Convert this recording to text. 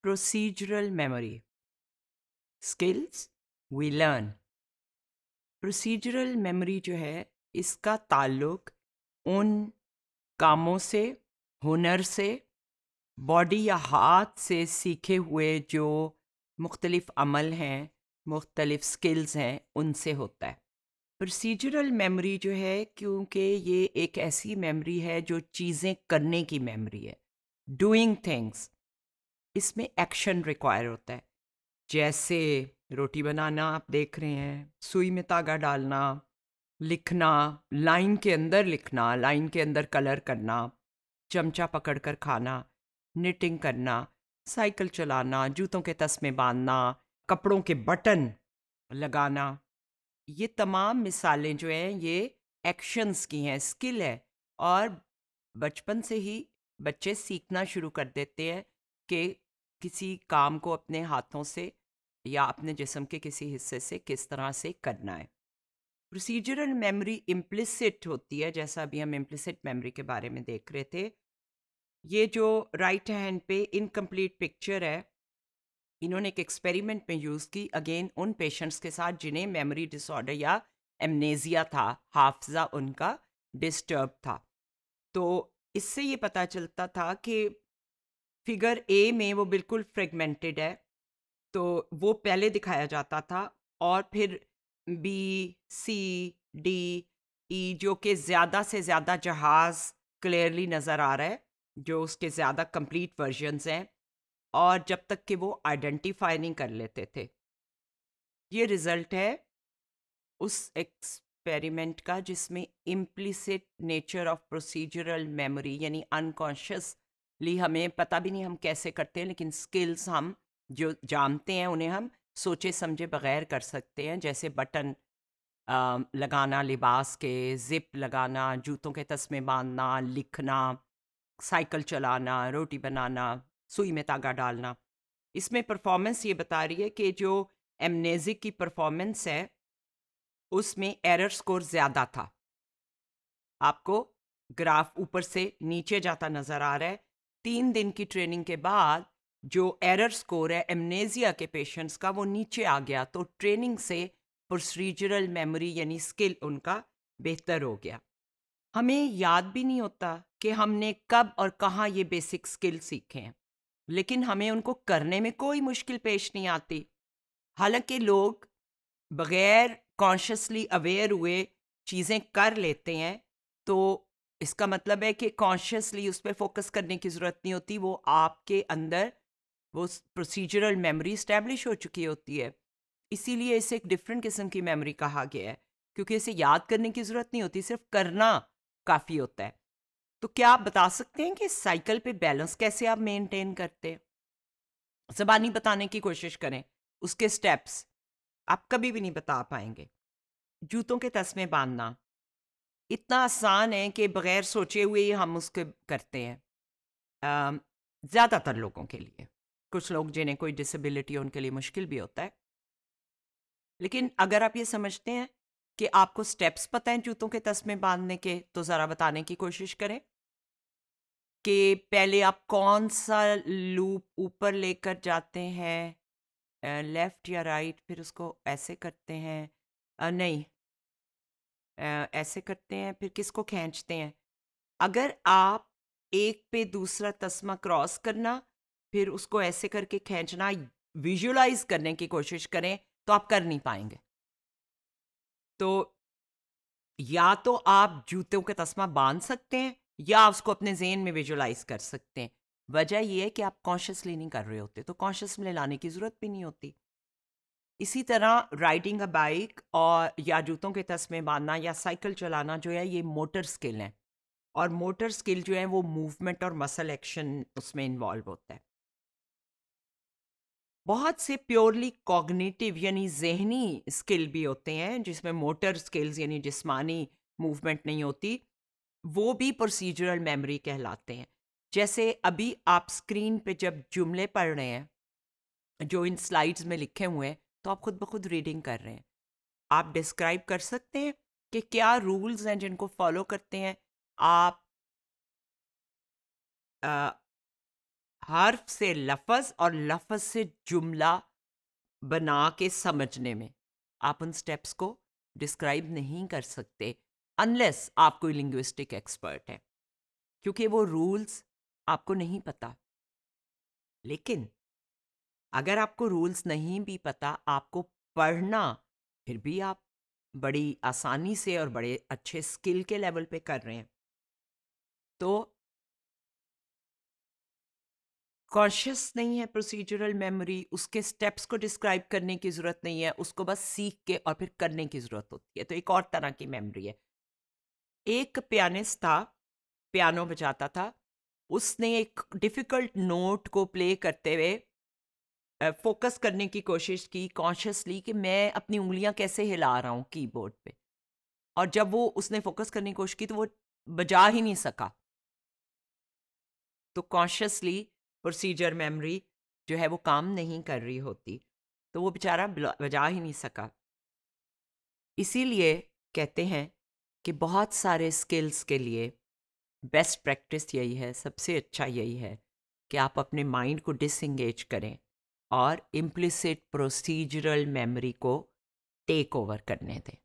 Procedural memory. Skills we learn. Procedural memory जो है इसका ताल्लुक उन कामों से, हुनर से, बॉडी या हाथ से सीखे हुए जो मुख्तलिफ अमल हैं, मुख्तलिफ स्किल्स हैं, उनसे होता है। प्रोसीजरल मेमोरी जो है, क्योंकि ये एक ऐसी मेमोरी है जो चीज़ें करने की मेमोरी है, डूइंग थिंग्स, इसमें एक्शन रिक्वायर होता है। जैसे रोटी बनाना आप देख रहे हैं, सुई में धागा डालना, लिखना, लाइन के अंदर लिखना, लाइन के अंदर कलर करना, चमचा पकड़कर खाना, निटिंग करना, साइकिल चलाना, जूतों के तस्मे बांधना, कपड़ों के बटन लगाना, ये तमाम मिसालें जो हैं ये एक्शंस की हैं, स्किल है। और बचपन से ही बच्चे सीखना शुरू कर देते हैं कि किसी काम को अपने हाथों से या अपने जिस्म के किसी हिस्से से किस तरह से करना है। प्रोसीजरल मेमोरी इम्प्लिसिट होती है, जैसा अभी हम इम्प्लिसिट मेमोरी के बारे में देख रहे थे। ये जो राइट हैंड पे इनकम्प्लीट पिक्चर है, इन्होंने एक एक्सपेरिमेंट में यूज़ की अगेन उन पेशेंट्स के साथ जिन्हें मेमोरी डिसऑर्डर या एमनेजिया था, हाफजा उनका डिस्टर्ब था। तो इससे ये पता चलता था कि फिगर ए में वो बिल्कुल फ्रेगमेंटेड है, तो वो पहले दिखाया जाता था, और फिर बी, सी, डी, ई जो कि ज़्यादा से ज़्यादा जहाज़ क्लियरली नज़र आ रहा है, जो उसके ज़्यादा कंप्लीट वर्जन्स हैं, और जब तक कि वो आइडेंटिफाई नहीं कर लेते थे। ये रिज़ल्ट है उस एक्सपेरिमेंट का जिसमें implicit nature of procedural memory, यानी अनकॉन्शियसली हमें पता भी नहीं हम कैसे करते हैं, लेकिन स्किल्स हम जो जानते हैं उन्हें हम सोचे समझे बगैर कर सकते हैं। जैसे बटन लगाना लिबास के, जिप लगाना, जूतों के तस्मे बांधना, लिखना, साइकिल चलाना, रोटी बनाना, सुई में धागा डालना। इसमें परफॉर्मेंस ये बता रही है कि जो एमनेजिक की परफॉर्मेंस है उसमें एरर स्कोर ज़्यादा था। आपको ग्राफ ऊपर से नीचे जाता नज़र आ रहा है। 3 दिन की ट्रेनिंग के बाद जो एरर स्कोर है एमनेजिया के पेशेंट्स का, वो नीचे आ गया। तो ट्रेनिंग से प्रोसीजरल मेमोरी यानी स्किल उनका बेहतर हो गया। हमें याद भी नहीं होता कि हमने कब और कहाँ ये बेसिक स्किल सीखे हैं, लेकिन हमें उनको करने में कोई मुश्किल पेश नहीं आती। हालांकि लोग बगैर कॉन्शियसली अवेयर हुए चीज़ें कर लेते हैं, तो इसका मतलब है कि कॉन्शियसली उस पे फोकस करने की ज़रूरत नहीं होती। वो आपके अंदर वो प्रोसीजरल मेमोरी इस्टेब्लिश हो चुकी होती है। इसीलिए इसे एक डिफरेंट किस्म की मेमोरी कहा गया है, क्योंकि इसे याद करने की ज़रूरत नहीं होती, सिर्फ करना काफ़ी होता है। तो क्या आप बता सकते हैं कि साइकिल पे बैलेंस कैसे आप मेंटेन करते हैं? ज़बानी बताने की कोशिश करें, उसके स्टेप्स आप कभी भी नहीं बता पाएंगे। जूतों के तस्मे बांधना इतना आसान है कि बगैर सोचे हुए ही हम उसके करते हैं। अम, ज़्यादातर लोगों के लिए, कुछ लोग जिन्हें कोई डिसेबिलिटी है उनके लिए मुश्किल भी होता है। लेकिन अगर आप ये समझते हैं कि आपको स्टेप्स पता हैं जूतों के तस्मे बांधने के, तो ज़रा बताने की कोशिश करें कि पहले आप कौन सा लूप ऊपर लेकर जाते हैं, लेफ्ट या राइट, फिर उसको ऐसे करते हैं, नहीं, ऐसे करते हैं, फिर किसको खींचते हैं। अगर आप एक पे दूसरा तस्मा क्रॉस करना, फिर उसको ऐसे करके खींचना, विजुअलाइज करने की कोशिश करें, तो आप कर नहीं पाएंगे। तो या तो आप जूतों का तस्मा बांध सकते हैं या उसको अपने ज़हन में विजुअलाइज कर सकते हैं। वजह यह है कि आप कॉन्शियसली नहीं कर रहे होते, तो कॉन्शियस में लाने की ज़रूरत भी नहीं होती। इसी तरह राइडिंग अ बाइक और या जूतों के तस्मे बांधना या साइकिल चलाना जो है, ये मोटर स्किल है, और मोटर स्किल जो है वो मूवमेंट और मसल एक्शन उसमें इन्वॉल्व होता है। बहुत से प्योरली कॉग्निटिव यानी ज़हनी स्किल भी होते हैं जिसमें मोटर स्किल्स यानी जिस्मानी मूवमेंट नहीं होती, वो भी प्रोसीजरल मेमोरी कहलाते हैं। जैसे अभी आप स्क्रीन पे जब जुमले पढ़ रहे हैं जो इन स्लाइड्स में लिखे हुए हैं, तो आप खुद ब खुद रीडिंग कर रहे हैं। आप डिस्क्राइब कर सकते हैं कि क्या रूल्स हैं जिनको फॉलो करते हैं आप हर्फ से लफ्ज़ और लफ्ज़ से जुमला बना के समझने में आप उन स्टेप्स को डिस्क्राइब नहीं कर सकते अनलेस आप कोई लिंग्विस्टिक एक्सपर्ट है, क्योंकि वो रूल्स आपको नहीं पता। लेकिन अगर आपको रूल्स नहीं भी पता, आपको पढ़ना फिर भी आप बड़ी आसानी से और बड़े अच्छे स्किल के लेवल पे कर रहे हैं। तो कॉन्शियस नहीं है प्रोसीजरल मेमोरी, उसके स्टेप्स को डिस्क्राइब करने की ज़रूरत नहीं है, उसको बस सीख के और फिर करने की ज़रूरत होती है। तो एक और तरह की मेमोरी है। एक पियानिस्ट था, पियानो बजाता था। उसने एक डिफ़िकल्ट नोट को प्ले करते हुए फ़ोकस करने की कोशिश की कॉन्शियसली कि मैं अपनी उँगलियाँ कैसे हिला रहा हूँ कीबोर्ड पे। और जब वो उसने फ़ोकस करने की कोशिश की तो वो बजा ही नहीं सका। तो कॉन्शियसली प्रोसीजर मेमोरी जो है वो काम नहीं कर रही होती, तो वो बेचारा बजा ही नहीं सका। इसीलिए कहते हैं कि बहुत सारे स्किल्स के लिए बेस्ट प्रैक्टिस यही है, सबसे अच्छा यही है कि आप अपने माइंड को डिसएंगेज करें और इम्प्लिसिट प्रोसीजरल मेमोरी को टेक ओवर करने दें।